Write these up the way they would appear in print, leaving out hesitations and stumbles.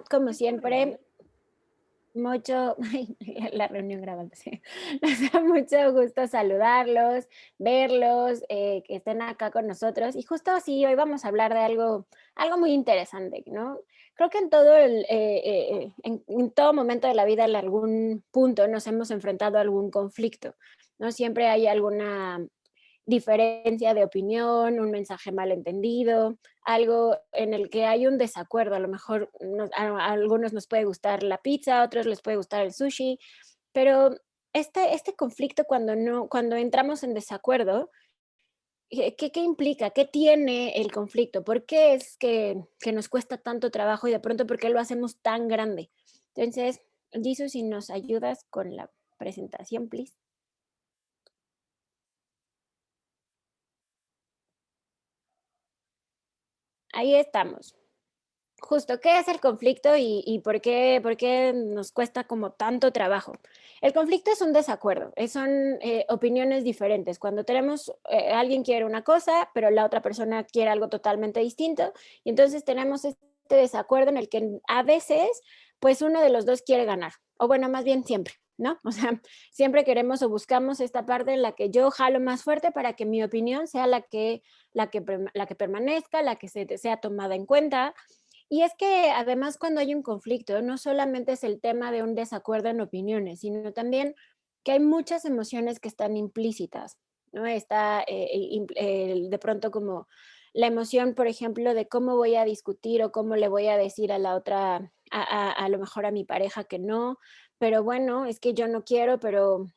como siempre, mucho, ay, la reunión grabándose. Nos da mucho gusto saludarlos, verlos, que estén acá con nosotros. Y justo así, hoy vamos a hablar de algo muy interesante, ¿no? Creo que en en todo momento de la vida, en algún punto, nos hemos enfrentado a algún conflicto, ¿no? Siempre hay alguna diferencia de opinión, un mensaje malentendido, algo en el que hay un desacuerdo. A lo mejor a algunos nos puede gustar la pizza, a otros les puede gustar el sushi, pero este conflicto cuando entramos en desacuerdo, ¿qué implica? ¿Qué tiene el conflicto? ¿Por qué es que nos cuesta tanto trabajo y de pronto por qué lo hacemos tan grande? Entonces, Jesús, si nos ayudas con la presentación, please. Ahí estamos. Justo, ¿qué es el conflicto y por qué nos cuesta como tanto trabajo? El conflicto es un desacuerdo, son opiniones diferentes. Cuando tenemos, alguien quiere una cosa, pero la otra persona quiere algo totalmente distinto, y entonces tenemos este desacuerdo en el que a veces, pues uno de los dos quiere ganar, o bueno, más bien siempre, ¿no? O sea, siempre queremos o buscamos esta parte en la que yo jalo más fuerte para que mi opinión sea la que permanezca, la que sea tomada en cuenta. Y es que además cuando hay un conflicto, no solamente es el tema de un desacuerdo en opiniones, sino también que hay muchas emociones que están implícitas, ¿no? Está de pronto como la emoción, por ejemplo, de cómo voy a discutir o cómo le voy a decir a la otra, a lo mejor a mi pareja que no, pero bueno, es que yo no quiero, pero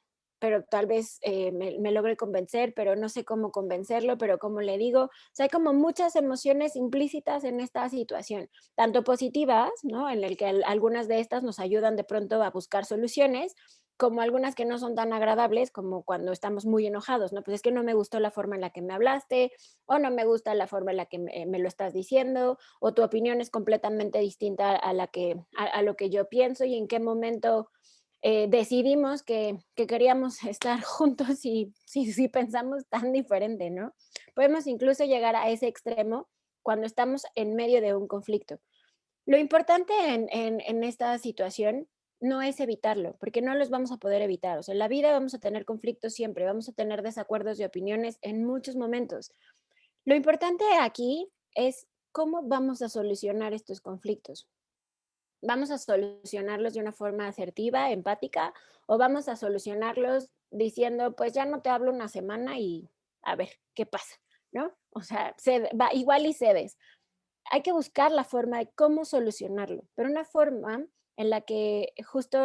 tal vez me logre convencer, pero no sé cómo convencerlo, pero cómo le digo. O sea, hay como muchas emociones implícitas en esta situación, tanto positivas, ¿no? En el que algunas de estas nos ayudan de pronto a buscar soluciones, como algunas que no son tan agradables, como cuando estamos muy enojados, ¿no? Pues es que no me gustó la forma en la que me hablaste, o no me gusta la forma en la que me lo estás diciendo, o tu opinión es completamente distinta a a lo que yo pienso y en qué momento decidimos que queríamos estar juntos y si pensamos tan diferente, ¿no? Podemos incluso llegar a ese extremo cuando estamos en medio de un conflicto. Lo importante en esta situación no es evitarlo, porque no los vamos a poder evitar. O sea, en la vida vamos a tener conflictos siempre, vamos a tener desacuerdos de opiniones en muchos momentos. Lo importante aquí es cómo vamos a solucionar estos conflictos. ¿Vamos a solucionarlos de una forma asertiva, empática, o vamos a solucionarlos diciendo, pues ya no te hablo una semana y a ver qué pasa, ¿no? O sea, igual y cedes. Hay que buscar la forma de cómo solucionarlo, pero una forma en la que justo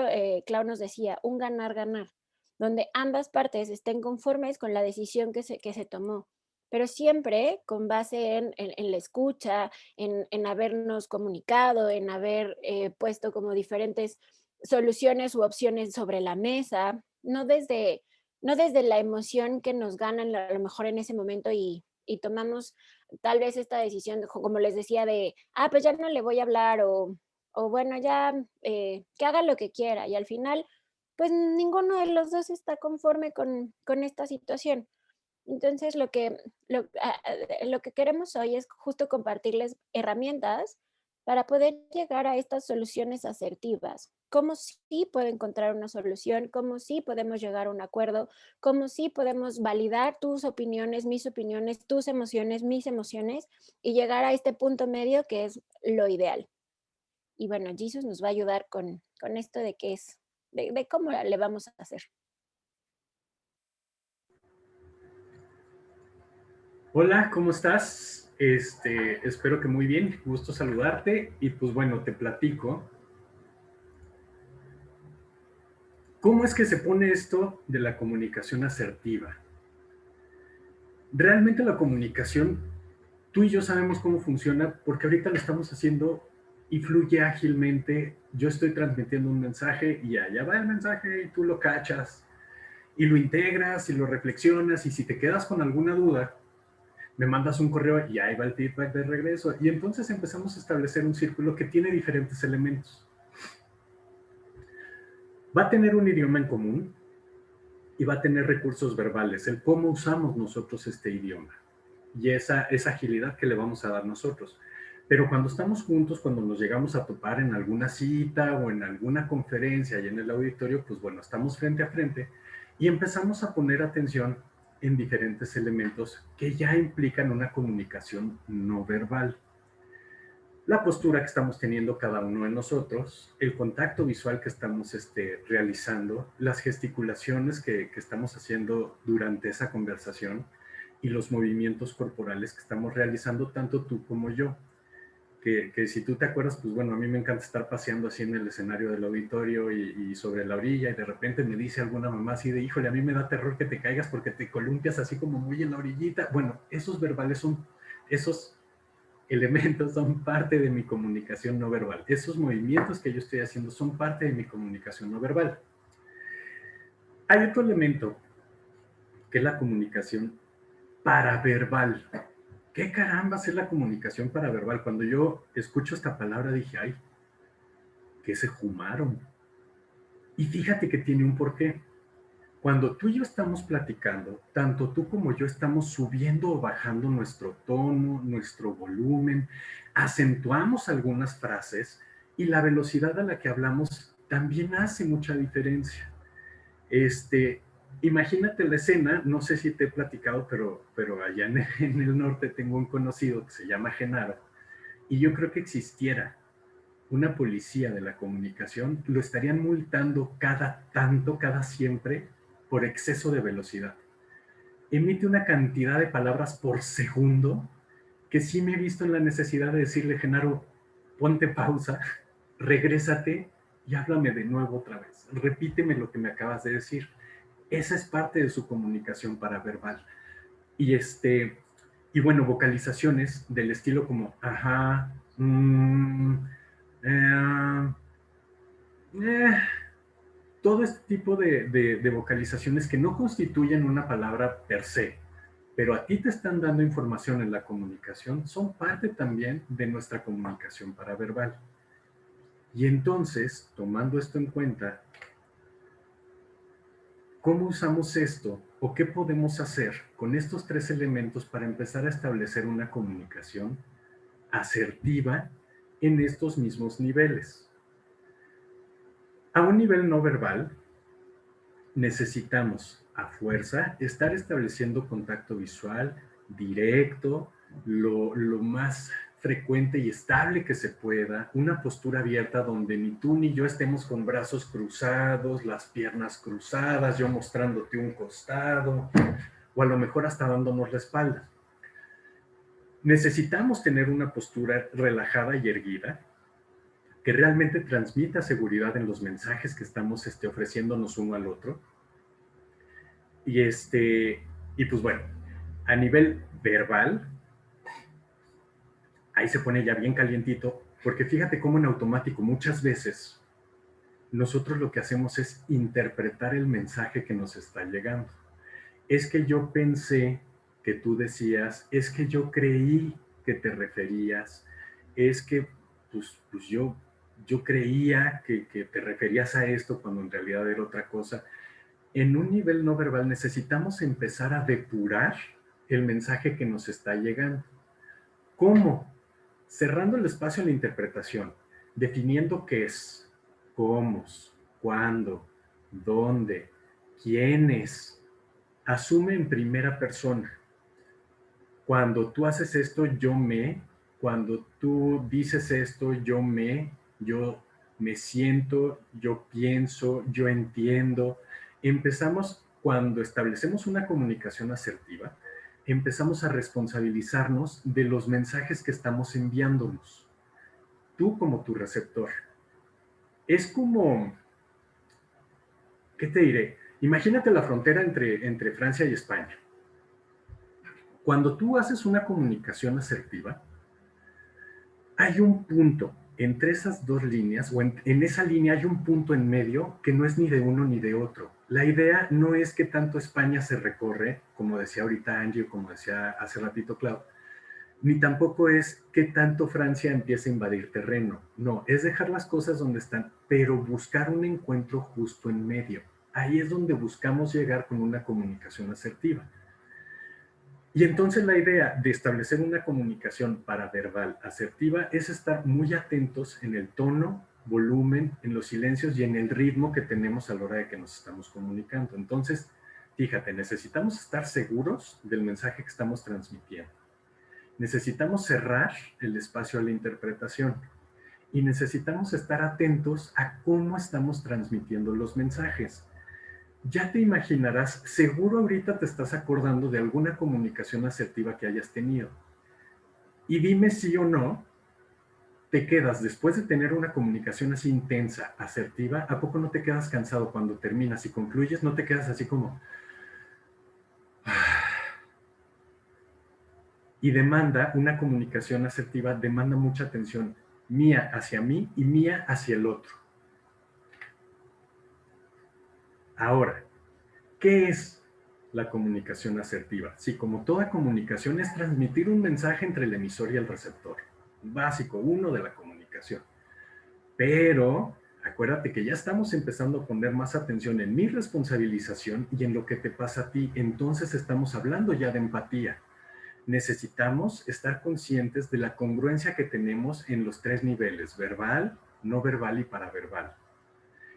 Clau nos decía, un ganar-ganar, donde ambas partes estén conformes con la decisión que se tomó, pero siempre con base en la escucha, en habernos comunicado, en haber puesto como diferentes soluciones u opciones sobre la mesa, no desde la emoción que nos gana a lo mejor en ese momento y tomamos tal vez esta decisión, como les decía, de, pues ya no le voy a hablar o bueno, ya que haga lo que quiera. Y al final, pues ninguno de los dos está conforme con esta situación. Entonces, lo que queremos hoy es justo compartirles herramientas para poder llegar a estas soluciones asertivas. Cómo sí puedo encontrar una solución, cómo sí podemos llegar a un acuerdo, cómo sí podemos validar tus opiniones, tus emociones, mis emociones y llegar a este punto medio que es lo ideal. Y bueno, Jesus nos va a ayudar con esto de qué es, de cómo le vamos a hacer. Hola, ¿cómo estás? Espero que muy bien, gusto saludarte y pues bueno, te platico. ¿Cómo es que se pone esto de la comunicación asertiva? Realmente la comunicación, tú y yo sabemos cómo funciona porque ahorita lo estamos haciendo y fluye ágilmente. Yo estoy transmitiendo un mensaje y allá va el mensaje y tú lo cachas y lo integras y lo reflexionas y si te quedas con alguna duda, me mandas un correo y ahí va el feedback de regreso. Y entonces empezamos a establecer un círculo que tiene diferentes elementos. Va a tener un idioma en común y va a tener recursos verbales, el cómo usamos nosotros este idioma y esa agilidad que le vamos a dar nosotros. Pero cuando estamos juntos, cuando nos llegamos a topar en alguna cita o en alguna conferencia y en el auditorio, pues bueno, estamos frente a frente y empezamos a poner atención en diferentes elementos que ya implican una comunicación no verbal. La postura que estamos teniendo cada uno de nosotros, el contacto visual que estamos realizando, las gesticulaciones que estamos haciendo durante esa conversación y los movimientos corporales que estamos realizando tanto tú como yo. Que si tú te acuerdas, pues bueno, a mí me encanta estar paseando así en el escenario del auditorio y sobre la orilla y de repente me dice alguna mamá así de, híjole, a mí me da terror que te caigas porque te columpias así como muy en la orillita. Bueno, esos verbales son, esos elementos son parte de mi comunicación no verbal. Esos movimientos que yo estoy haciendo son parte de mi comunicación no verbal. Hay otro elemento que es la comunicación paraverbal. ¿Qué caramba es la comunicación paraverbal? Cuando yo escucho esta palabra dije, ay, ¿qué se fumaron? Y fíjate que tiene un porqué. Cuando tú y yo estamos platicando, tanto tú como yo estamos subiendo o bajando nuestro tono, nuestro volumen, acentuamos algunas frases y la velocidad a la que hablamos también hace mucha diferencia. Este, Imagínate la escena, no sé si te he platicado, pero allá en el norte tengo un conocido que se llama Genaro, y yo creo que existiera una policía de la comunicación, lo estarían multando cada tanto, cada siempre, por exceso de velocidad. Emite una cantidad de palabras por segundo que sí me he visto en la necesidad de decirle, Genaro, ponte pausa, regrésate y háblame de nuevo otra vez. Repíteme lo que me acabas de decir. Esa es parte de su comunicación paraverbal. Y y bueno, vocalizaciones del estilo como ajá, eh, eh, todo este tipo de vocalizaciones que no constituyen una palabra per se, pero a ti te están dando información en la comunicación, son parte también de nuestra comunicación paraverbal. Y entonces, tomando esto en cuenta, ¿cómo usamos esto o qué podemos hacer con estos tres elementos para empezar a establecer una comunicación asertiva en estos mismos niveles? A un nivel no verbal, necesitamos a fuerza estar estableciendo contacto visual directo, lo más frecuente y estable que se pueda, una postura abierta donde ni tú ni yo estemos con brazos cruzados, las piernas cruzadas, yo mostrándote un costado, o a lo mejor hasta dándonos la espalda. Necesitamos tener una postura relajada y erguida, que realmente transmita seguridad en los mensajes que estamos ofreciéndonos uno al otro. Y, y pues bueno, a nivel verbal, ahí se pone ya bien calientito, porque fíjate cómo en automático muchas veces nosotros lo que hacemos es interpretar el mensaje que nos está llegando. Es que yo pensé que tú decías, es que yo creí que te referías, es que pues yo creía que te referías a esto cuando en realidad era otra cosa. En un nivel no verbal necesitamos empezar a depurar el mensaje que nos está llegando. ¿Cómo? Cerrando el espacio en la interpretación, definiendo qué es, cómo, cuándo, dónde, quiénes. Asume en primera persona. Cuando tú haces esto, yo me. Cuando tú dices esto, yo me siento, yo pienso, yo entiendo. Empezamos, cuando establecemos una comunicación asertiva, empezamos a responsabilizarnos de los mensajes que estamos enviándonos. Tú como tu receptor. Es como, ¿qué te diré? Imagínate la frontera entre Francia y España. Cuando tú haces una comunicación asertiva, hay un punto entre esas dos líneas, o en esa línea hay un punto en medio que no es ni de uno ni de otro. La idea no es que tanto España se recorre, como decía ahorita Angie, o como decía hace ratito Clau, ni tampoco es que tanto Francia empiece a invadir terreno. No, es dejar las cosas donde están, pero buscar un encuentro justo en medio. Ahí es donde buscamos llegar con una comunicación asertiva. Y entonces la idea de establecer una comunicación paraverbal asertiva es estar muy atentos en el tono, volumen, en los silencios y en el ritmo que tenemos a la hora de que nos estamos comunicando. Entonces, fíjate, necesitamos estar seguros del mensaje que estamos transmitiendo. Necesitamos cerrar el espacio a la interpretación y necesitamos estar atentos a cómo estamos transmitiendo los mensajes. Ya te imaginarás, seguro ahorita te estás acordando de alguna comunicación asertiva que hayas tenido. Y dime si o no, te quedas, después de tener una comunicación así intensa, asertiva, ¿a poco no te quedas cansado cuando terminas y concluyes? ¿No te quedas así como... Y demanda, una comunicación asertiva demanda mucha atención mía hacia mí y mía hacia el otro. Ahora, ¿qué es la comunicación asertiva? Sí, como toda comunicación es transmitir un mensaje entre el emisor y el receptor. Básico uno de la comunicación. Pero acuérdate que ya estamos empezando a poner más atención en mi responsabilización y en lo que te pasa a ti. Entonces estamos hablando ya de empatía. Necesitamos estar conscientes de la congruencia que tenemos en los tres niveles: verbal, no verbal y paraverbal.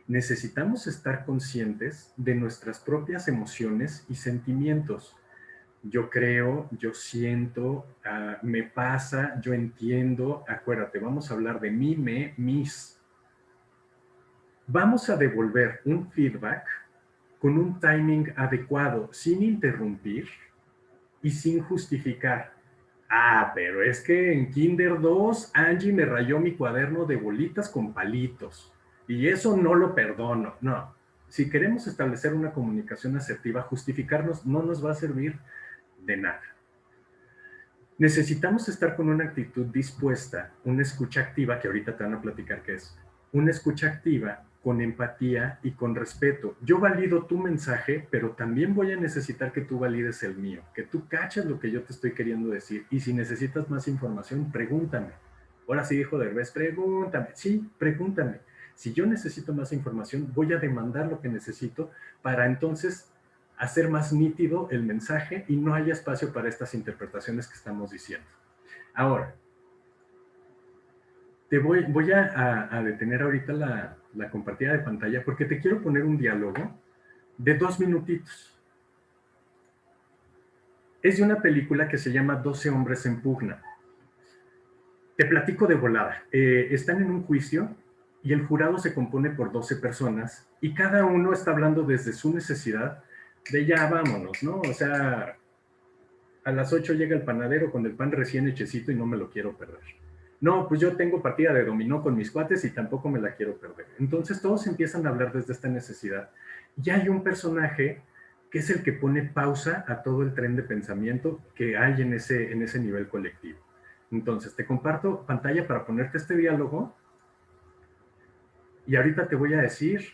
Necesitamos estar conscientes de nuestras propias emociones y sentimientos. Yo creo, yo siento, me pasa, yo entiendo. Acuérdate, vamos a hablar de mí, me, mis. Vamos a devolver un feedback con un timing adecuado, sin interrumpir y sin justificar. Pero es que en Kinder 2 Angie me rayó mi cuaderno de bolitas con palitos y eso no lo perdono. No, si queremos establecer una comunicación asertiva, justificarnos no nos va a servir de nada. Necesitamos estar con una actitud dispuesta, una escucha activa, que ahorita te van a platicar qué es, una escucha activa con empatía y con respeto. Yo valido tu mensaje, pero también voy a necesitar que tú valides el mío, que tú caches lo que yo te estoy queriendo decir. Y si necesitas más información, pregúntame. Ahora sí, dijo Derbez, pregúntame. Sí, pregúntame. Si yo necesito más información, voy a demandar lo que necesito para entonces hacer más nítido el mensaje y no haya espacio para estas interpretaciones que estamos diciendo. Ahora, voy a detener ahorita la compartida de pantalla porque te quiero poner un diálogo de 2 minutitos. Es de una película que se llama 12 hombres en pugna. Te platico de volada. Están en un juicio y el jurado se compone por 12 personas y cada uno está hablando desde su necesidad de ya vámonos, ¿no? O sea, a las 8 llega el panadero con el pan recién hechecito y no me lo quiero perder. No, pues yo tengo partida de dominó con mis cuates y tampoco me la quiero perder. Entonces todos empiezan a hablar desde esta necesidad. Y hay un personaje que es el que pone pausa a todo el tren de pensamiento que hay en ese nivel colectivo. Entonces te comparto pantalla para ponerte este diálogo y ahorita te voy a decir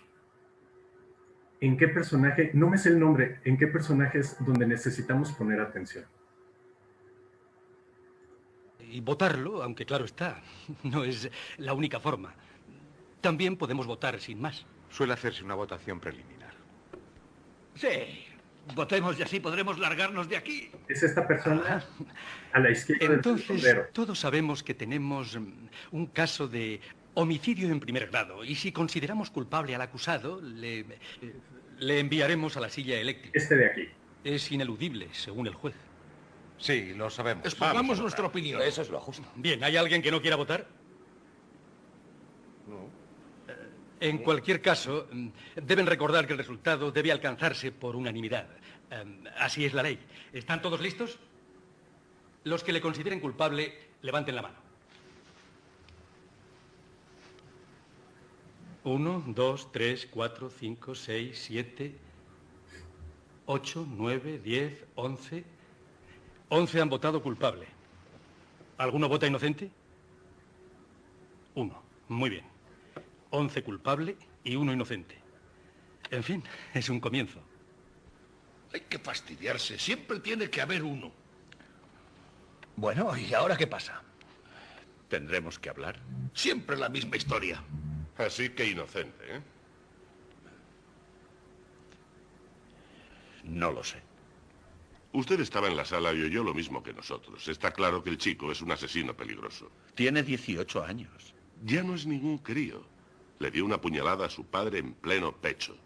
en qué personaje, no me sé el nombre, en qué personaje es donde necesitamos poner atención. Y votarlo, aunque claro está, no es la única forma. También podemos votar sin más. Suele hacerse una votación preliminar. Sí, votemos y así podremos largarnos de aquí. Es esta persona a la izquierda Entonces, del sombrero. todos sabemos que tenemos un caso de homicidio en primer grado. Y si consideramos culpable al acusado, le enviaremos a la silla eléctrica. Este de aquí. Es ineludible, según el juez. Sí, lo sabemos. Expongamos nuestra opinión. Eso es lo justo. Bien, ¿hay alguien que no quiera votar? No. En cualquier caso, deben recordar que el resultado debe alcanzarse por unanimidad. Así es la ley. ¿Están todos listos? Los que le consideren culpable, levanten la mano. 1, 2, 3, 4, 5, 6, 7, 8, 9, 10, 11. 11 han votado culpable. ¿Alguno vota inocente? 1. Muy bien. 11 culpable y 1 inocente. En fin, es un comienzo. Hay que fastidiarse. Siempre tiene que haber uno. Bueno, ¿y ahora qué pasa? ¿Tendremos que hablar? Siempre la misma historia. Así que inocente, ¿eh? No lo sé. Usted estaba en la sala y oyó lo mismo que nosotros. Está claro que el chico es un asesino peligroso. Tiene 18 años. Ya no es ningún crío. Le dio una puñalada a su padre en pleno pecho.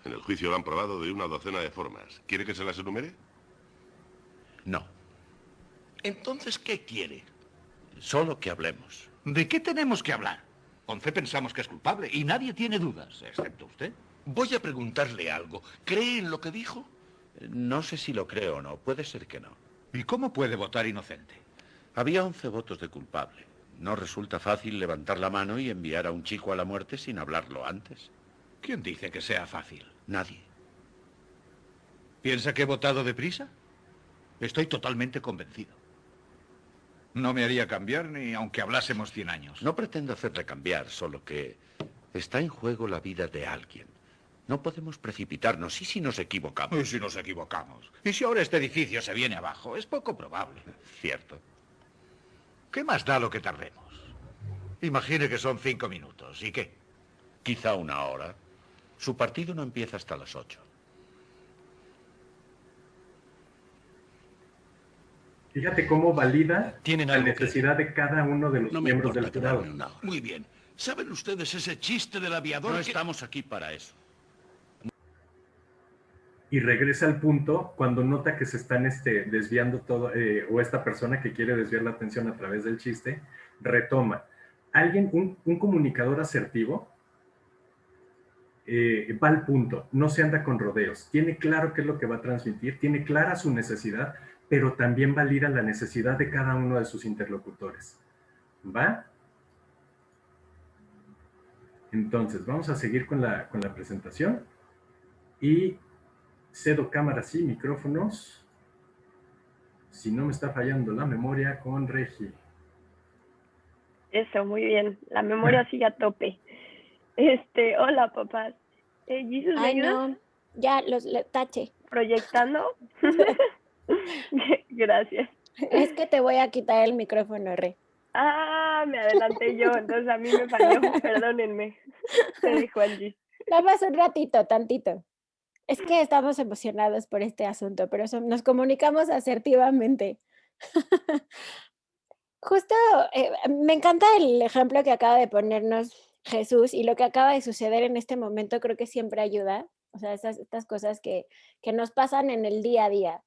En el juicio lo han probado de una docena de formas. ¿Quiere que se las enumere? No. Entonces, ¿qué quiere? Solo que hablemos. ¿De qué tenemos que hablar? 11 pensamos que es culpable y nadie tiene dudas, excepto usted. Voy a preguntarle algo. ¿Cree en lo que dijo? No sé si lo creo o no. Puede ser que no. ¿Y cómo puede votar inocente? Había 11 votos de culpable. No resulta fácil levantar la mano y enviar a un chico a la muerte sin hablarlo antes. ¿Quién dice que sea fácil? Nadie. ¿Piensa que he votado deprisa? Estoy totalmente convencido. No me haría cambiar ni aunque hablásemos 100 años. No pretendo hacerle cambiar, solo que está en juego la vida de alguien. No podemos precipitarnos. ¿Y si nos equivocamos? ¿Y si nos equivocamos? ¿Y si ahora este edificio se viene abajo? Es poco probable. Cierto. ¿Qué más da lo que tardemos? Imagine que son 5 minutos. ¿Y qué? Quizá una hora. Su partido no empieza hasta las 8. Fíjate cómo valida Tienen la algo que necesidad de cada uno de los No me miembros del importa jurado. quedarme una hora. Muy bien. ¿Saben ustedes ese chiste del aviador? No que- estamos aquí para eso. Y regresa al punto cuando nota que se están desviando todo, o esta persona que quiere desviar la atención a través del chiste, retoma. Alguien, un comunicador asertivo, va al punto, no se anda con rodeos, tiene claro qué es lo que va a transmitir, tiene clara su necesidad, pero también valida la necesidad de cada uno de sus interlocutores. ¿Va? Entonces, vamos a seguir con la presentación y cedo cámaras y micrófonos, si no me está fallando la memoria, con Regi. Eso, muy bien. La memoria sigue a tope. Hola, papás. Jesus, ¿me Ay, ayudas no, ya tache. proyectando? Gracias. Es que te voy a quitar el micrófono, Re. Ah, me adelanté yo, entonces a mí me falló. Perdónenme. Te dejo, Angie. Nada más un ratito, tantito. Es que estamos emocionados por este asunto, pero nos comunicamos asertivamente. Justo, me encanta el ejemplo que acaba de ponernos Jesús y lo que acaba de suceder en este momento creo que siempre ayuda. O sea, estas cosas que nos pasan en el día a día.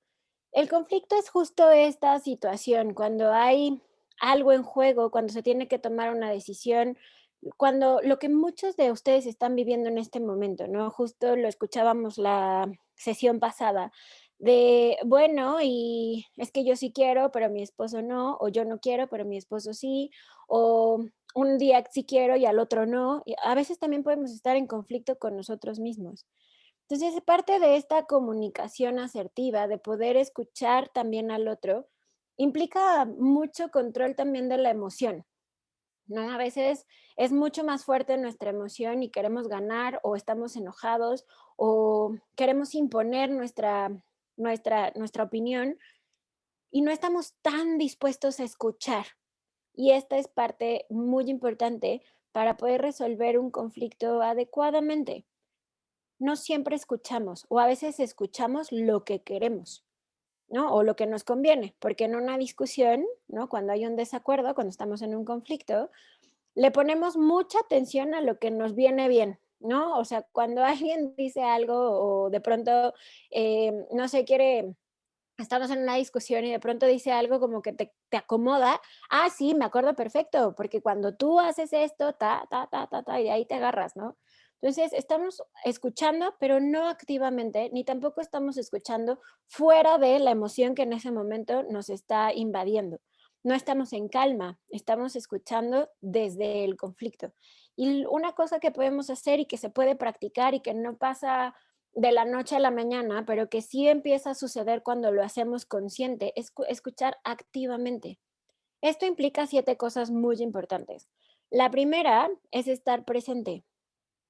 El conflicto es justo esta situación, cuando hay algo en juego, cuando se tiene que tomar una decisión, cuando lo que muchos de ustedes están viviendo en este momento, ¿no? Justo lo escuchábamos la sesión pasada, de, bueno, y es que yo sí quiero, pero mi esposo no, o yo no quiero, pero mi esposo sí, o un día sí quiero y al otro no. Y a veces también podemos estar en conflicto con nosotros mismos. Entonces, parte de esta comunicación asertiva, de poder escuchar también al otro, implica mucho control también de la emoción, ¿no? A veces es mucho más fuerte nuestra emoción y queremos ganar o estamos enojados o queremos imponer nuestra opinión y no estamos tan dispuestos a escuchar. Y esta es parte muy importante para poder resolver un conflicto adecuadamente. No siempre escuchamos o a veces escuchamos lo que queremos, ¿no? O lo que nos conviene, porque en una discusión, ¿no? Cuando hay un desacuerdo, cuando estamos en un conflicto, le ponemos mucha atención a lo que nos viene bien, ¿no? O sea, cuando alguien dice algo o de pronto, no sé, estamos en una discusión y de pronto dice algo como que te acomoda, ah, sí, me acuerdo perfecto, porque cuando tú haces esto, y de ahí te agarras, ¿no? Entonces, estamos escuchando, pero no activamente, ni tampoco estamos escuchando fuera de la emoción que en ese momento nos está invadiendo. No estamos en calma, estamos escuchando desde el conflicto. Y una cosa que podemos hacer y que se puede practicar y que no pasa de la noche a la mañana, pero que sí empieza a suceder cuando lo hacemos consciente, es escuchar activamente. Esto implica 7 cosas muy importantes. La primera es estar presente,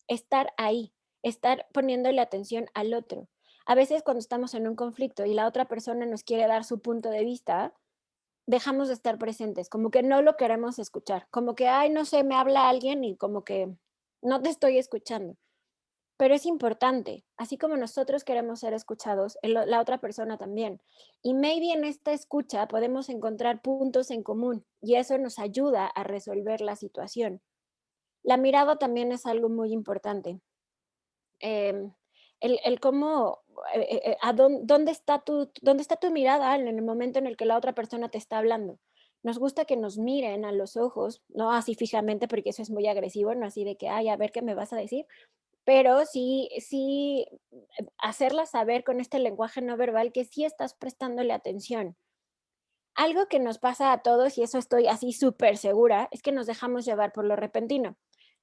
estar ahí, estar poniéndole atención al otro. A veces cuando estamos en un conflicto y la otra persona nos quiere dar su punto de vista, dejamos de estar presentes, como que no lo queremos escuchar, como que, ay, no sé, me habla alguien y como que no te estoy escuchando. pero es importante, así como nosotros queremos ser escuchados, la otra persona también. Y maybe en esta escucha podemos encontrar puntos en común y eso nos ayuda a resolver la situación. La mirada también es algo muy importante. Em, el cómo, dónde está tu mirada en el momento en el que la otra persona te está hablando. Nos gusta que nos miren a los ojos, no así fijamente porque eso es muy agresivo, no así de que, ay, a ver qué me vas a decir, pero sí, hacerla saber con este lenguaje no verbal que sí estás prestándole atención. Algo que nos pasa a todos, y eso estoy así súper segura, es que nos dejamos llevar por lo repentino.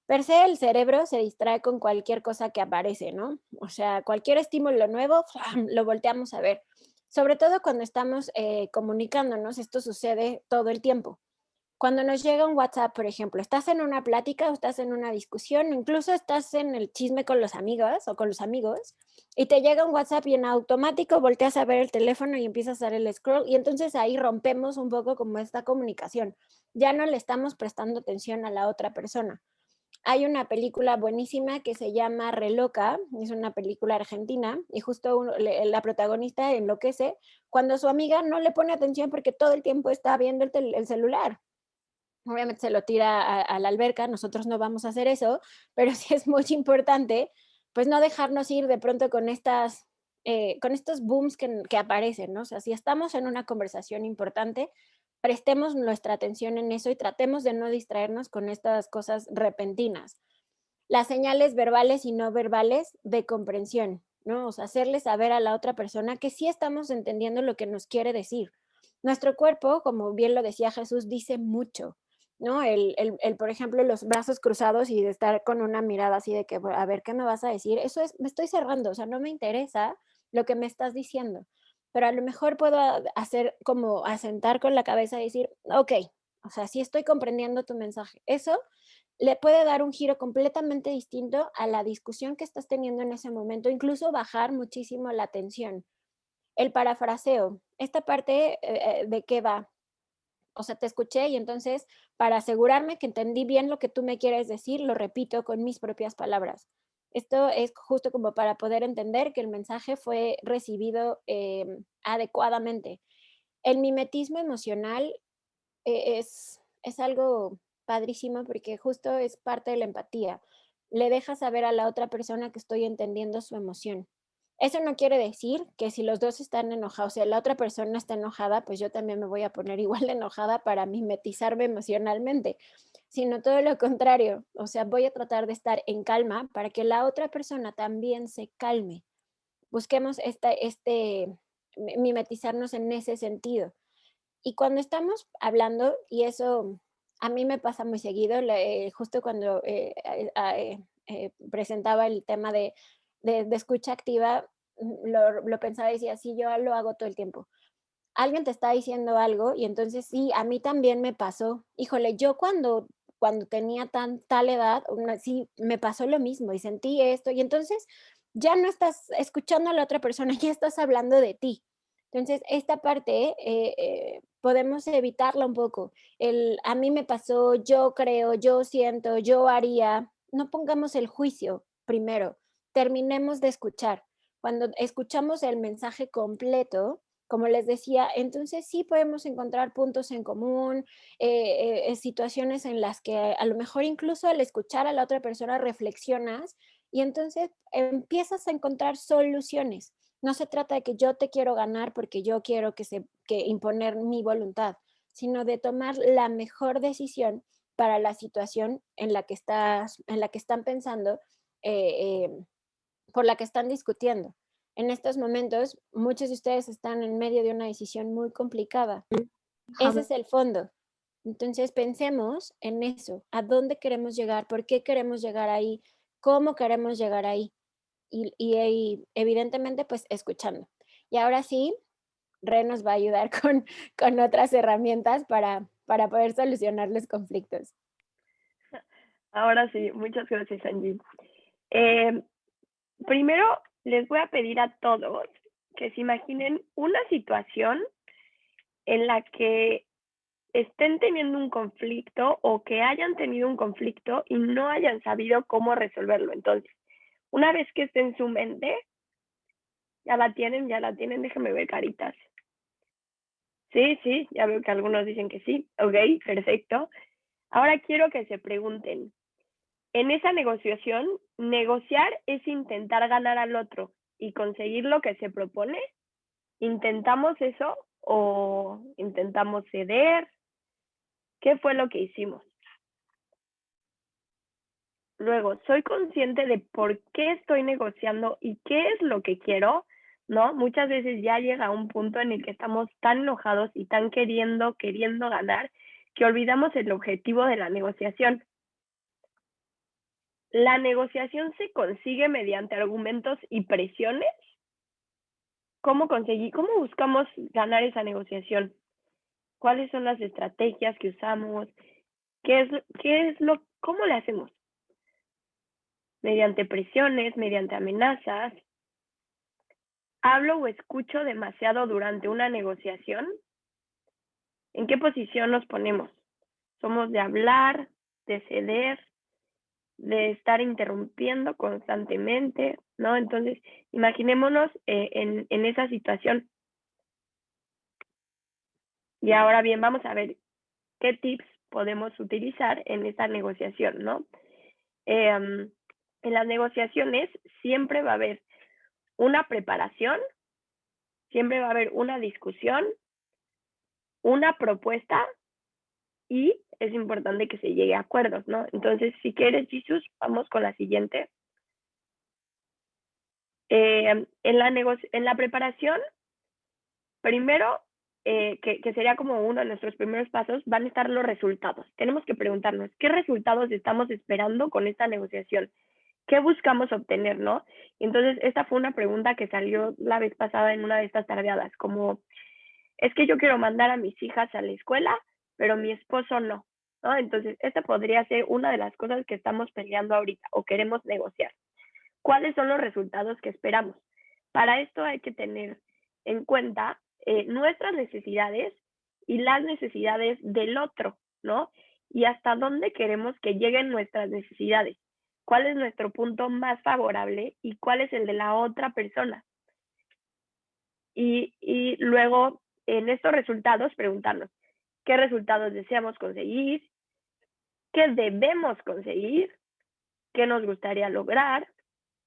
Per se, el cerebro se distrae con cualquier cosa que aparece, ¿no? O sea, cualquier estímulo nuevo, ¡flam!, lo volteamos a ver. Sobre todo cuando estamos comunicándonos, esto sucede todo el tiempo. Cuando nos llega un WhatsApp, por ejemplo, estás en una plática o estás en una discusión, incluso estás en el chisme con los amigos o con los amigos, y te llega un WhatsApp y en automático volteas a ver el teléfono y empiezas a hacer el scroll, y entonces ahí rompemos un poco como esta comunicación. Ya no le estamos prestando atención a la otra persona. Hay una película buenísima que se llama Reloca, es una película argentina, y justo la protagonista enloquece cuando su amiga no le pone atención porque todo el tiempo está viendo el celular. Obviamente se lo tira a la alberca, nosotros no vamos a hacer eso, pero sí es muy importante, pues no dejarnos ir de pronto con estos booms que aparecen, ¿no? O sea, si estamos en una conversación importante, prestemos nuestra atención en eso y tratemos de no distraernos con estas cosas repentinas. Las señales verbales y no verbales de comprensión, ¿no? O sea, hacerle saber a la otra persona que sí estamos entendiendo lo que nos quiere decir. Nuestro cuerpo, como bien lo decía Jesús, dice mucho, ¿no? Por ejemplo, los brazos cruzados y de estar con una mirada así de que, a ver, ¿qué me vas a decir? Eso es, me estoy cerrando, o sea, no me interesa lo que me estás diciendo, pero a lo mejor puedo hacer como asentar con la cabeza y decir, ok, o sea, sí estoy comprendiendo tu mensaje. Eso le puede dar un giro completamente distinto a la discusión que estás teniendo en ese momento, incluso bajar muchísimo la tensión. El parafraseo, esta parte, ¿de qué va? O sea, te escuché y entonces, para asegurarme que entendí bien lo que tú me quieres decir, lo repito con mis propias palabras. Esto es justo como para poder entender que el mensaje fue recibido adecuadamente. El mimetismo emocional es algo padrísimo porque justo es parte de la empatía. Le dejas saber a la otra persona que estoy entendiendo su emoción. Eso no quiere decir que si los dos están enojados, o sea, la otra persona está enojada, pues yo también me voy a poner igual de enojada para mimetizarme emocionalmente, sino todo lo contrario. O sea, voy a tratar de estar en calma para que la otra persona también se calme. Busquemos mimetizarnos en ese sentido. Y cuando estamos hablando, y eso a mí me pasa muy seguido, justo cuando presentaba el tema de escucha activa, lo pensaba y decía, sí, yo lo hago todo el tiempo. Alguien te está diciendo algo y entonces sí, a mí también me pasó. Híjole, yo cuando tenía tal edad, sí, me pasó lo mismo y sentí esto y entonces ya no estás escuchando a la otra persona, ya estás hablando de ti. Entonces, esta parte podemos evitarla un poco. A mí me pasó, yo creo, yo siento, yo haría. No pongamos el juicio primero, terminemos de escuchar. Cuando escuchamos el mensaje completo, como les decía, entonces sí podemos encontrar puntos en común, situaciones en las que a lo mejor incluso al escuchar a la otra persona reflexionas y entonces empiezas a encontrar soluciones. No se trata de que yo te quiero ganar porque yo quiero que imponer mi voluntad, sino de tomar la mejor decisión para la situación en la que están pensando, eh, por la que están discutiendo. En estos momentos, muchos de ustedes están en medio de una decisión muy complicada. Ese es el fondo. Entonces pensemos en eso, a dónde queremos llegar, por qué queremos llegar ahí, cómo queremos llegar ahí y evidentemente pues escuchando. Y ahora sí, Re nos va a ayudar con otras herramientas para poder solucionar los conflictos. Ahora sí, muchas gracias, Angie. Primero, les voy a pedir a todos que se imaginen una situación en la que estén teniendo un conflicto o que hayan tenido un conflicto y no hayan sabido cómo resolverlo. Entonces, Una vez que esté en su mente, ya la tienen, déjenme ver caritas. Sí, ya veo que algunos dicen que sí. Ok, perfecto. Ahora quiero que se pregunten, en esa negociación, negociar es intentar ganar al otro y conseguir lo que se propone. ¿Intentamos eso o intentamos ceder? ¿Qué fue lo que hicimos? Luego, ¿soy consciente de por qué estoy negociando y qué es lo que quiero? ¿No? Muchas veces ya llega un punto en el que estamos tan enojados y tan queriendo ganar que olvidamos el objetivo de la negociación. ¿La negociación se consigue mediante argumentos y presiones? ¿Cómo buscamos ganar esa negociación? ¿Cuáles son las estrategias que usamos? ¿Cómo le hacemos? ¿Mediante presiones, mediante amenazas? ¿Hablo o escucho demasiado durante una negociación? ¿En qué posición nos ponemos? ¿Somos de hablar, de ceder, de estar interrumpiendo constantemente? ¿No? Entonces, imaginémonos en esa situación. Y ahora bien, vamos a ver qué tips podemos utilizar en esta negociación, ¿no? En las negociaciones siempre va a haber una preparación, siempre va a haber una discusión, una propuesta y es importante que se llegue a acuerdos, ¿no? Entonces, si quieres, Jesús, vamos con la siguiente. En la preparación, primero, que sería como uno de nuestros primeros pasos, van a estar los resultados. Tenemos que preguntarnos, ¿qué resultados estamos esperando con esta negociación? ¿Qué buscamos obtener, no? Entonces, esta fue una pregunta que salió la vez pasada en una de estas tardeadas, como, es que yo quiero mandar a mis hijas a la escuela, pero mi esposo no, ¿no? Entonces, esta podría ser una de las cosas que estamos peleando ahorita o queremos negociar. ¿Cuáles son los resultados que esperamos? Para esto hay que tener en cuenta nuestras necesidades y las necesidades del otro, ¿no? Y hasta dónde queremos que lleguen nuestras necesidades. ¿Cuál es nuestro punto más favorable y cuál es el de la otra persona? Y luego, en estos resultados, preguntarnos, ¿qué resultados deseamos conseguir? ¿Qué debemos conseguir? ¿Qué nos gustaría lograr?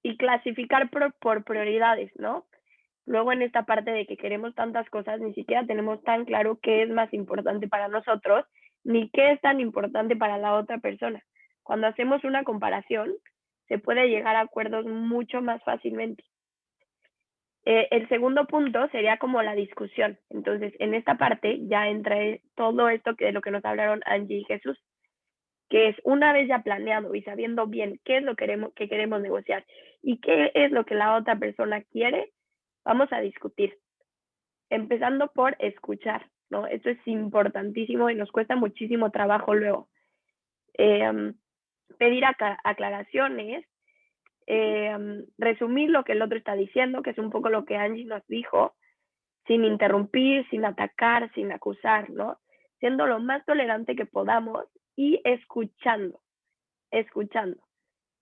Y clasificar por prioridades, ¿no? Luego en esta parte de que queremos tantas cosas, ni siquiera tenemos tan claro qué es más importante para nosotros, ni qué es tan importante para la otra persona. Cuando hacemos una comparación, se puede llegar a acuerdos mucho más fácilmente. El segundo punto sería como la discusión. Entonces, en esta parte ya entra todo esto de lo que nos hablaron Angie y Jesús, que es una vez ya planeado y sabiendo bien qué es lo que queremos negociar y qué es lo que la otra persona quiere, vamos a discutir. Empezando por escuchar, ¿no? Esto es importantísimo y nos cuesta muchísimo trabajo luego. Pedir aclaraciones, resumir lo que el otro está diciendo, que es un poco lo que Angie nos dijo, sin interrumpir, sin atacar, sin acusar, ¿no? Siendo lo más tolerante que podamos y escuchando,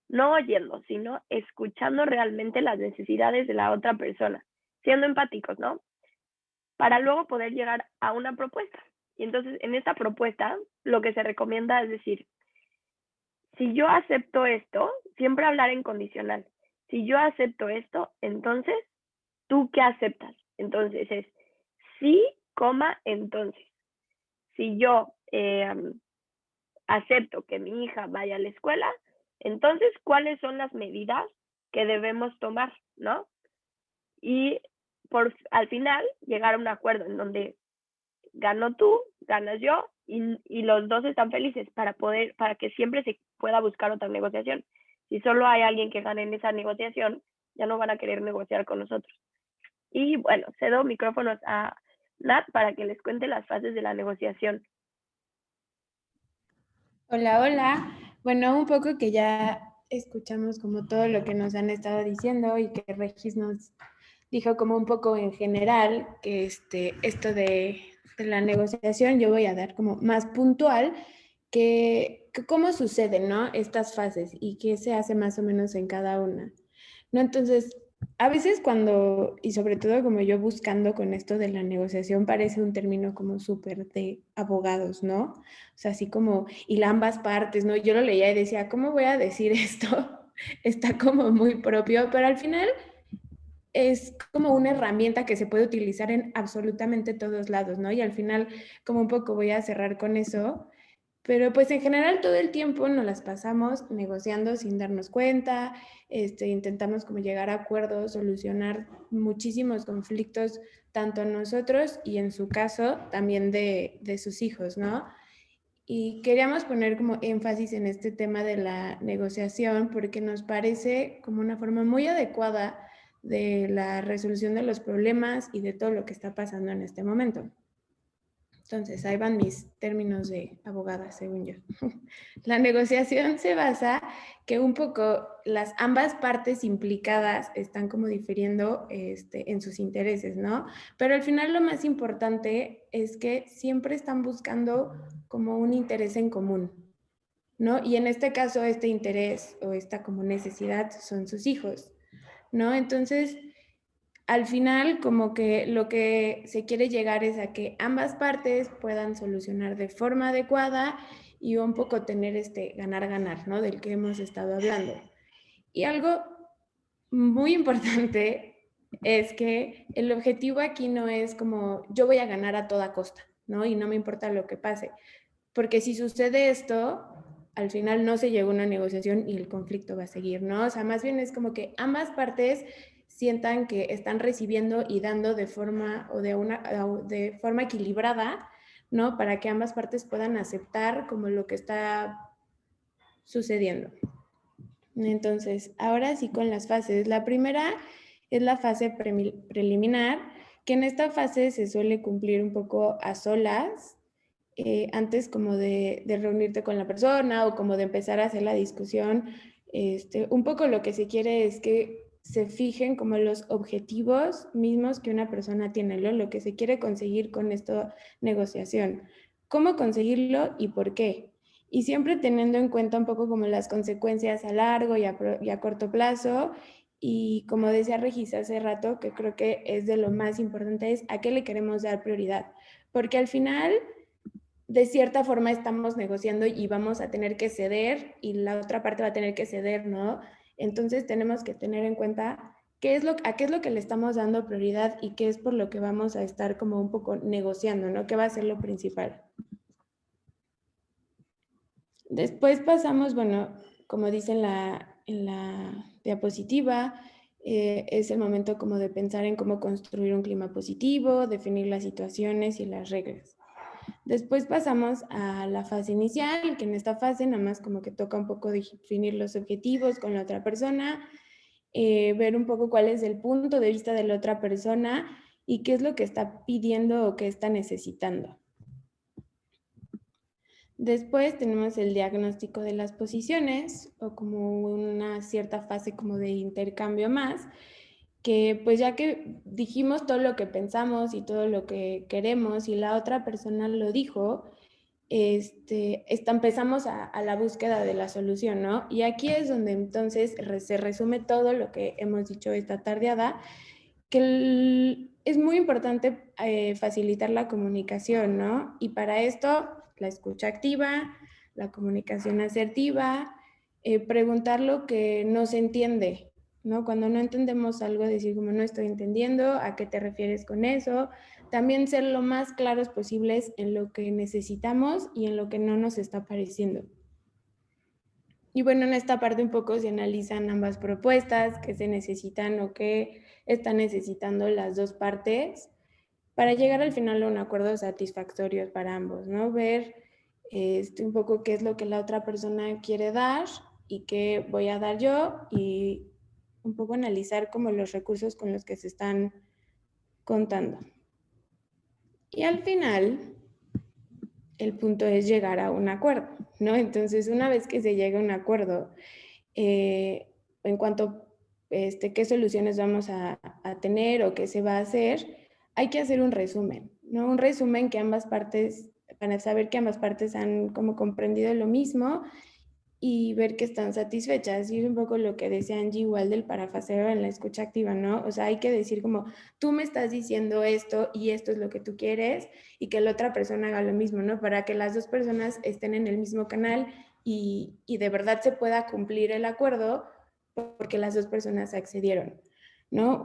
no oyendo, sino escuchando realmente las necesidades de la otra persona, siendo empáticos, ¿no? Para luego poder llegar a una propuesta. Y entonces, en esta propuesta, lo que se recomienda es decir, si yo acepto esto, siempre hablar en condicional. Si yo acepto esto, entonces, ¿tú qué aceptas? Entonces es sí, entonces. Si yo acepto que mi hija vaya a la escuela, entonces, ¿cuáles son las medidas que debemos tomar, no? Y al final llegar a un acuerdo en donde gano tú, ganas yo y los dos están felices para que siempre se pueda buscar otra negociación. Si solo hay alguien que gane en esa negociación, ya no van a querer negociar con nosotros. Y bueno, cedo micrófonos a Nat para que les cuente las fases de la negociación. Hola, hola. Bueno, un poco que ya escuchamos como todo lo que nos han estado diciendo y que Regis nos dijo como un poco en general que esto de la negociación yo voy a dar como más puntual que cómo suceden, ¿no? Estas fases y qué se hace más o menos en cada una. ¿no? Entonces, a veces cuando, y sobre todo como yo buscando con esto de la negociación, parece un término como súper de abogados, ¿no? O sea, así como, y ambas partes, ¿no? Yo lo leía y decía, ¿cómo voy a decir esto? Está como muy propio, pero al final es como una herramienta que se puede utilizar en absolutamente todos lados, ¿no? Y al final, como un poco voy a cerrar con eso, pero pues en general todo el tiempo nos las pasamos negociando sin darnos cuenta, intentamos como llegar a acuerdos, solucionar muchísimos conflictos, tanto nosotros y en su caso también de sus hijos, ¿no? Y queríamos poner como énfasis en este tema de la negociación porque nos parece como una forma muy adecuada de la resolución de los problemas y de todo lo que está pasando en este momento. Entonces, ahí van mis términos de abogada, según yo. La negociación se basa que un poco ambas partes implicadas están como difiriendo en sus intereses, ¿no? Pero al final lo más importante es que siempre están buscando como un interés en común, ¿no? Y en este caso, este interés o esta como necesidad son sus hijos, ¿no? Entonces, al final, como que lo que se quiere llegar es a que ambas partes puedan solucionar de forma adecuada y un poco tener ganar-ganar, ¿no? Del que hemos estado hablando. Y algo muy importante es que el objetivo aquí no es como yo voy a ganar a toda costa, ¿no? Y no me importa lo que pase. Porque si sucede esto, al final no se llega a una negociación y el conflicto va a seguir, ¿no? O sea, más bien es como que ambas partes sientan que están recibiendo y dando de forma de forma equilibrada, ¿no? Para que ambas partes puedan aceptar como lo que está sucediendo. Entonces, ahora sí con las fases. La primera es la fase preliminar, que en esta fase se suele cumplir un poco a solas, antes como de reunirte con la persona o como de empezar a hacer la discusión. Un poco lo que se quiere es que se fijen como los objetivos mismos que una persona tiene, lo que se quiere conseguir con esta negociación. ¿Cómo conseguirlo y por qué? Y siempre teniendo en cuenta un poco como las consecuencias a largo y a corto plazo. Y como decía Regis hace rato, que creo que es de lo más importante, es a qué le queremos dar prioridad. Porque al final, de cierta forma, estamos negociando y vamos a tener que ceder y la otra parte va a tener que ceder, ¿no? Entonces tenemos que tener en cuenta a qué es lo que le estamos dando prioridad y qué es por lo que vamos a estar como un poco negociando, ¿no? ¿Qué va a ser lo principal? Después pasamos, bueno, como dice en la diapositiva, es el momento como de pensar en cómo construir un clima positivo, definir las situaciones y las reglas. Después pasamos a la fase inicial, que en esta fase nada más como que toca un poco definir los objetivos con la otra persona, ver un poco cuál es el punto de vista de la otra persona y qué es lo que está pidiendo o qué está necesitando. Después tenemos el diagnóstico de las posiciones o como una cierta fase como de intercambio más, que pues ya que dijimos todo lo que pensamos y todo lo que queremos y la otra persona lo dijo, empezamos a la búsqueda de la solución, ¿no? Y aquí es donde entonces se resume todo lo que hemos dicho esta tardeada, que es muy importante facilitar la comunicación, ¿no? Y para esto, la escucha activa, la comunicación asertiva, preguntar lo que no se entiende, ¿no? Cuando no entendemos algo, decir como no estoy entendiendo, ¿a qué te refieres con eso? También ser lo más claros posibles en lo que necesitamos y en lo que no nos está pareciendo. Y bueno, en esta parte un poco se analizan ambas propuestas, qué se necesitan o qué están necesitando las dos partes para llegar al final a un acuerdo satisfactorio para ambos, ¿no? Ver un poco qué es lo que la otra persona quiere dar y qué voy a dar yo y un poco analizar como los recursos con los que se están contando. Y al final, el punto es llegar a un acuerdo, ¿no? Entonces, una vez que se llega a un acuerdo, en cuanto a qué soluciones vamos a tener o qué se va a hacer, hay que hacer un resumen, ¿no? Un resumen que ambas partes, para saber que ambas partes han como comprendido lo mismo y ver que están satisfechas. Y es un poco lo que decía Angie igual del parafraseo en la escucha activa, ¿no? O sea, hay que decir como, tú me estás diciendo esto y esto es lo que tú quieres, y que la otra persona haga lo mismo, ¿no? Para que las dos personas estén en el mismo canal y de verdad se pueda cumplir el acuerdo porque las dos personas accedieron, ¿no?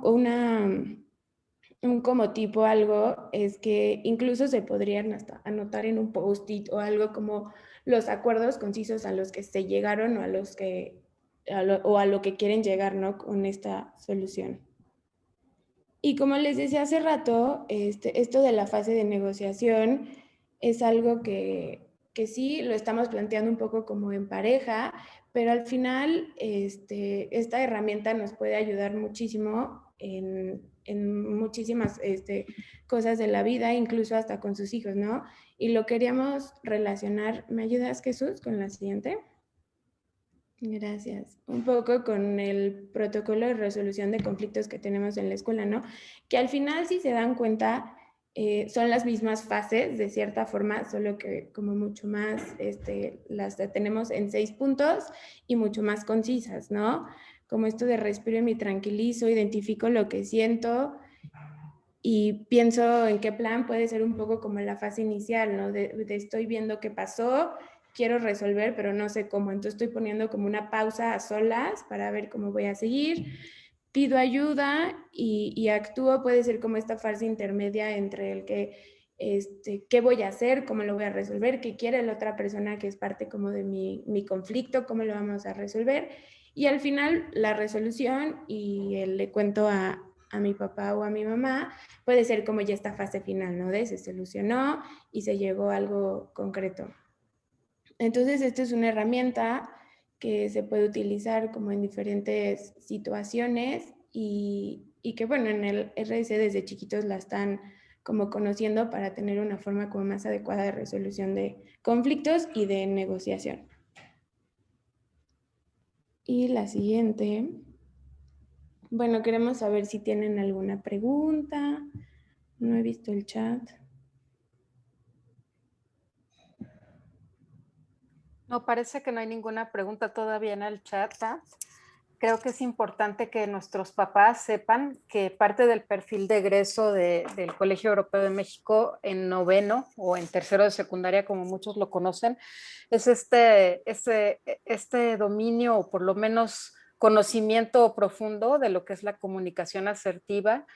Un como tipo algo es que incluso se podrían hasta anotar en un post-it o algo como los acuerdos concisos a los que se llegaron o a los que o a lo que quieren llegar, ¿no? Con esta solución. Y como les decía hace rato, esto de la fase de negociación es algo que sí lo estamos planteando un poco como en pareja, pero al final esta herramienta nos puede ayudar muchísimo en muchísimas cosas de la vida, incluso hasta con sus hijos, ¿no? Y lo queríamos relacionar. ¿Me ayudas, Jesús, con la siguiente? Gracias. Un poco con el protocolo de resolución de conflictos que tenemos en la escuela, ¿no? Que al final, si se dan cuenta, son las mismas fases, de cierta forma, solo que como mucho más, las tenemos en 6 puntos y mucho más concisas, ¿no? Como esto de respiro y me tranquilizo, identifico lo que siento y pienso en qué plan puede ser un poco como la fase inicial, ¿no? De estoy viendo qué pasó, quiero resolver, pero no sé cómo. Entonces estoy poniendo como una pausa a solas para ver cómo voy a seguir. Pido ayuda y actúo, puede ser como esta fase intermedia entre el que, qué voy a hacer, cómo lo voy a resolver, qué quiere la otra persona que es parte como de mi conflicto, cómo lo vamos a resolver. Y al final la resolución y le cuento a mi papá o a mi mamá, puede ser como ya esta fase final, ¿no? De se solucionó y se llegó a algo concreto. Entonces, esta es una herramienta que se puede utilizar como en diferentes situaciones y que, bueno, en el RC desde chiquitos la están como conociendo para tener una forma como más adecuada de resolución de conflictos y de negociación. Y la siguiente. Bueno, queremos saber si tienen alguna pregunta. No he visto el chat. No, parece que no hay ninguna pregunta todavía en el chat. Creo que es importante que nuestros papás sepan que parte del perfil de egreso del Colegio Europeo de México en noveno o en tercero de secundaria, como muchos lo conocen, es este dominio o por lo menos conocimiento profundo de lo que es la comunicación asertiva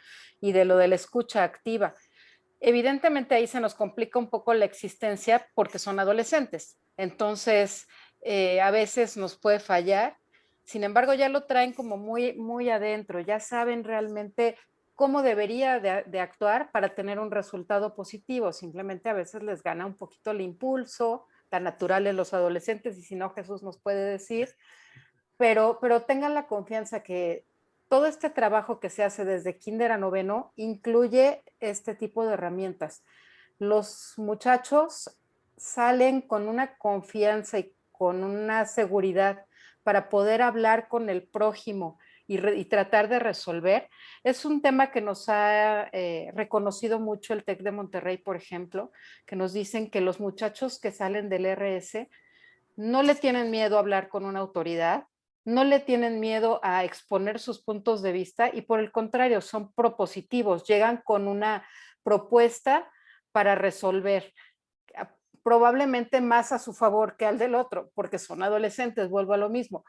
y de lo de la escucha activa. Evidentemente ahí se nos complica un poco la existencia porque son adolescentes, entonces a veces nos puede fallar. Sin embargo, ya lo traen como muy, muy adentro, ya saben realmente cómo debería de actuar para tener un resultado positivo. Simplemente a veces les gana un poquito el impulso, tan natural en los adolescentes, y si no, Jesús nos puede decir, pero tengan la confianza que todo este trabajo que se hace desde kinder a noveno incluye este tipo de herramientas. Los muchachos salen con una confianza y con una seguridad para poder hablar con el prójimo y tratar de resolver. Es un tema que nos ha reconocido mucho el TEC de Monterrey, por ejemplo, que nos dicen que los muchachos que salen del RS no le tienen miedo a hablar con una autoridad, no le tienen miedo a exponer sus puntos de vista y por el contrario, son propositivos, llegan con una propuesta para resolver, probablemente más a su favor que al del otro, porque son adolescentes, vuelvo a lo mismo,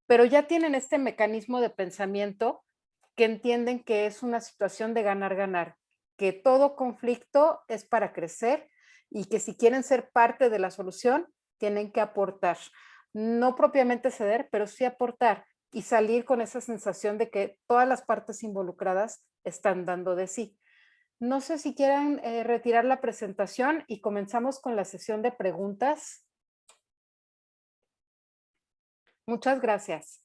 pero ya tienen este mecanismo de pensamiento que entienden que es una situación de ganar-ganar, que todo conflicto es para crecer y que si quieren ser parte de la solución, tienen que aportar. No propiamente ceder, pero sí aportar y salir con esa sensación de que todas las partes involucradas están dando de sí. No sé si quieran retirar la presentación y comenzamos con la sesión de preguntas. Muchas gracias.